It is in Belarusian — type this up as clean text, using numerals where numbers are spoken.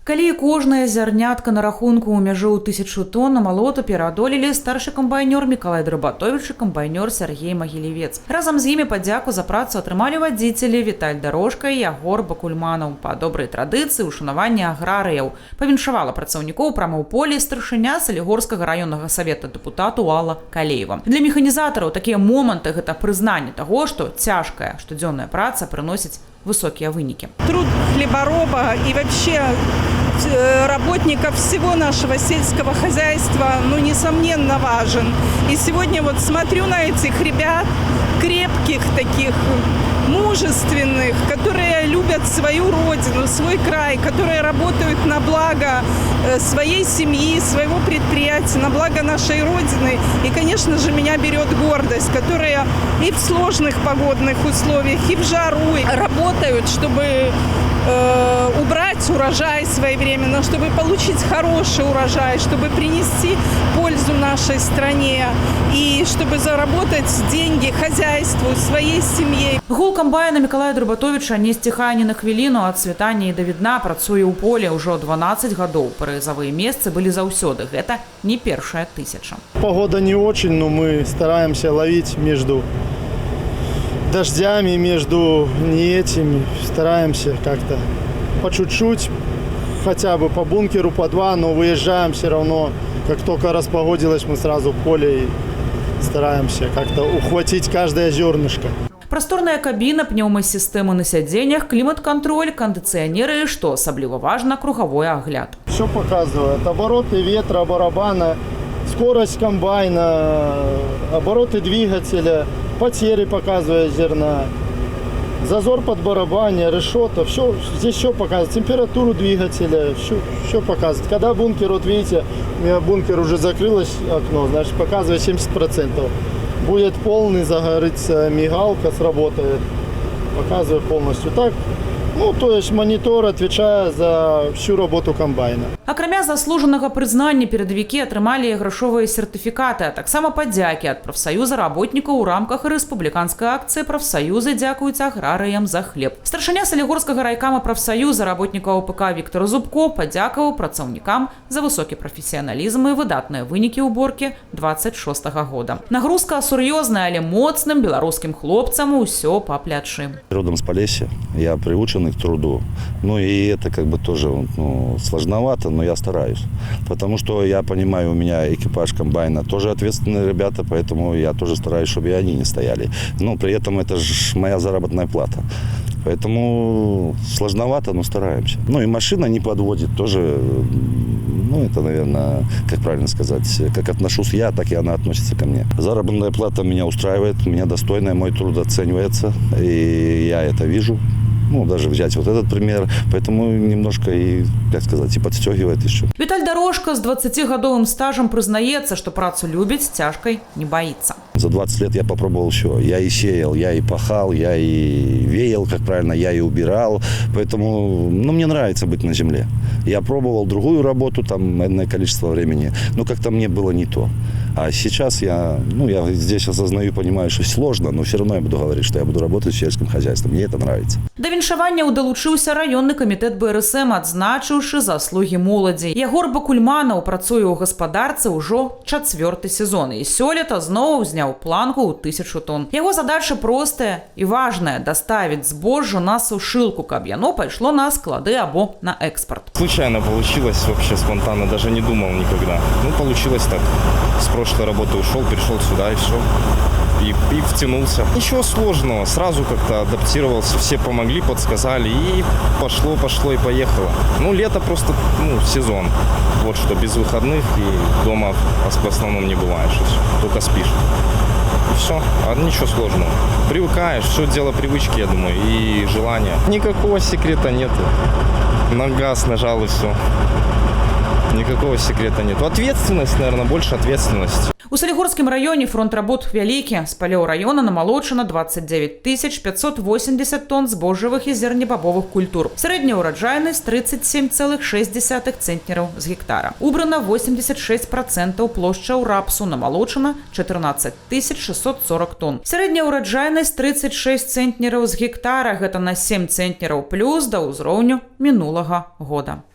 Калі кожная зярнятка на рахунку ў мяжу 1000 тонн, на малоту пераадолелі старшы камбайнёр Мікалай Драбатовіч і камбайнёр Сергей Магілевец. Разам з імі падзяку за працу атрымалі вадзіцелі Віталь Дарожка і Ягор Бакульманаў. Па добрай традыцыі ўшанавання аграрыяў павіншавала працаўнікоў прама ў полі старшыня Салігорскага раённага савета дэпутату Алла Калеева. Для механізатараў такія моманты – гэта прызнанне таго, што цяжкая штодзённая праца прыносіць высокие вынікі. Труд хлебороба и вообще работников всего нашего сельского хозяйства, несомненно, важен. И сегодня вот смотрю на этих ребят, крепких таких, мужественных, которые любят свою родину, свой край, которые работают на благо своей семьи, своего предприятия, на благо нашей родины. И, конечно же, меня берет гордость, которые и в сложных погодных условиях, и в жару работают, чтобы убрать урожай своевременно, чтобы получить хороший урожай, чтобы принести пользу нашей стране и чтобы заработать деньги хозяйству, своей семье. Гул камбайна Мікалая Драбатовіча не сціхае ні на хвіліну. Ад світання і да відна працуе ў полі ўжо 12 гадоў. Прызавыя месцы былі заўсёды. Гэта не першая 1000. Погода не очень, но мы стараемся ловить между дождями, между не этими. Стараемся как-то по чуть-чуть, хотя бы по бункеру, по 2, но выезжаем все равно. Как только распогодилось, мы сразу в поле и стараемся как-то ухватить каждое зернышко. Прасторная кабіна, пнеўмасістэмы на сядзеннях, клімат-кантроль, кондиционеры, што асабліва важна, круговой агляд. Все показывает. Обороты ветра, барабана, скорость комбайна, обороты двигателя, потери показывает зерна, зазор под барабане, решета, все, здесь все показывает, температуру двигателя, все показывает. Когда бункер, вот видите, у меня бункер уже закрылось окно, значит показывает 70%. Будет полный, загорится мигалка, сработает, показывает полностью. Так, то есть монитор отвечает за всю работу комбайна. Акрамя заслужанага прызнання перадавікі атрымалі грашовыя сертыфікаты, а таксама падзякі ад прафсаюза работнікаў у рамках рэспубліканскай акцыі «Прафсаюзы дзякуюць аграрыям за хлеб». Старшыня Салігорскага райкама прафсаюза работнікаў ОПК Віктор Зубко падзякаваў працаўнікам за высокі прафесіяналізм і выдатныя вынікі ўборкі 26-го года. Нагрузка сур'ёзная, але моцным беларускім хлопцам усё па плячы. Родом с Полесья, я приучен к труду. И это тоже сложновато, но я стараюсь. Потому что я понимаю, у меня экипаж комбайна тоже ответственные ребята, поэтому я тоже стараюсь, чтобы и они не стояли. Но при этом это же моя заработная плата. Поэтому сложновато, но стараемся. И машина не подводит тоже. Это, наверное, как правильно сказать, как отношусь я, так и она относится ко мне. Заработная плата меня устраивает, меня достойная, мой труд оценивается, и я это вижу. Даже взять вот этот пример, поэтому немножко и, подстегивает еще. Віталь Дарожка з 20-гадовым стажем прызнаецца, што працу любіць, цяжкай не боится. За 20 лет я попробовал все. Я и сеял, я и пахал, я и веял, как правильно, я и убирал. Поэтому, мне нравится быть на земле. Я пробовал другую работу, там, энное количество времени, но как-то мне было не то. А сейчас я здесь осознаю, понимаю, что сложно, но все равно я буду говорить, что я буду работать в сельском хозяйстве. Мне это нравится. Да віншавання далучыўся раённы камітэт БРСМ, адзначыўшы заслугі моладзі. Ягор Бакульманаў працуе ў гаспадарцы ўжо 4-й сезон і сёлета зноў узняў планку ў 1000 тонн. Яго задача простая і важная – даставіць збожжа на сушылку, каб яно пайшло на склады або на экспорт. Случайно получилось, вообще спонтанно, даже не думал никогда. Получилось так. С прошлой работы ушел, перешел сюда и все. И втянулся. Ничего сложного, сразу как-то адаптировался, все помогли, подсказали, и пошло и поехало. Лето просто, сезон. Вот что, без выходных, и дома в основном не бываешь, только спишь. И все, ничего сложного. Привыкаешь, все дело привычки, я думаю, и желания. Никакого секрета нет. На газ нажал и все. Никакого секрета нет. Ответственность, наверное, больше ответственности. У Салігорскім раёне фронт работ вялікі. З палёў раёна намалочана 29 580 тонн збожжавых і зернебабовых культур. Сярэдняя ўраджайнасць 37,6 цэнтнераў з гектара. Убрана 86% плошчаў рапсу, намалочана 14 640 тонн. Сярэдняя ўраджайнасць 36 цэнтнераў з гектара, гэта на 7 цэнтнераў плюс да ўзроўню мінулага года.